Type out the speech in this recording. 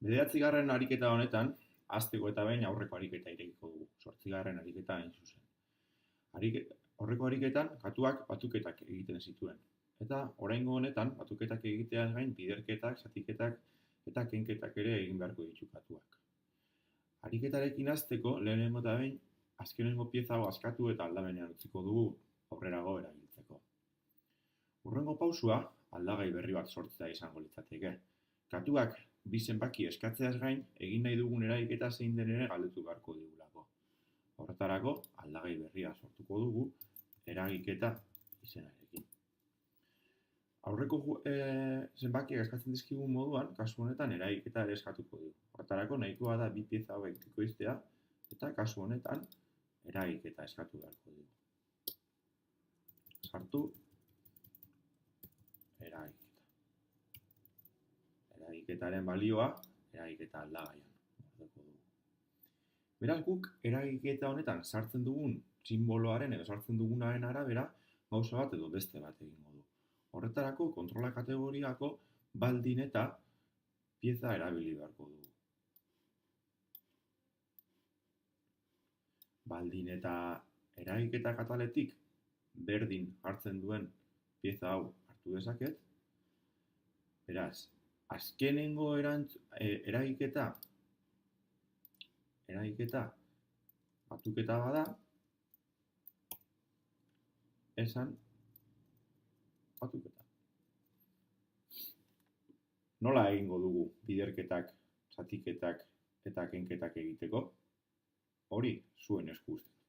Bederatzigarren ariketa honetan, hasteko eta behin aurreko ariketa irekiko dugu. Zortzigarren ariketa hain zuzen. Horreko ariketan, katuak batuketak egiten zituen. Eta oraingo honetan, batuketak egiteaz gain, biderketak, zatiketak eta kenketak ere egin beharko ditu katuak. Ariketarekin hasteko, lehenengo eta behin, azkenengo pieza hau askatu eta aldamenean utziko dugu aurrerago erabiltzeko. Hurrengo pausua, aldagai berri bat sortzea izango litzateke. Katuak bi zenbaki eskatzeaz gain, egin nahi dugun eragiketa zein den ere galdetu beharko digulako. Horretarako, aldagai berria sortuko dugu, eragiketa izenarekin. Aurreko zenbakiak eskatzen dizkigun moduan, kasu honetan eragiketa ere eskatuko dugu. Horretarako, nahikoa da bi pieza hauek bikoiztea, eta kasu honetan, eragiketa eskatu beharko dugu. Sartu, eragiketa. Eragiketaren balioa, eragiketa aldagaian. Beraz guk, eragiketa honetan sartzen dugun sinboloaren edo sartzen dugunaren arabera, gauza bat edo beste bat egingo du. Horretarako, kontrola kategoriako baldin eta pieza erabili beharko dugu. Baldin eta eragiketa kataletik berdin hartzen duen pieza hau hartu dezaket. Beraz, azkenengo eragiketa batuketa bada, esan batuketa. Nola egingo dugu biderketak, zatiketak eta kenketak egiteko? Hori zuen esku uzten.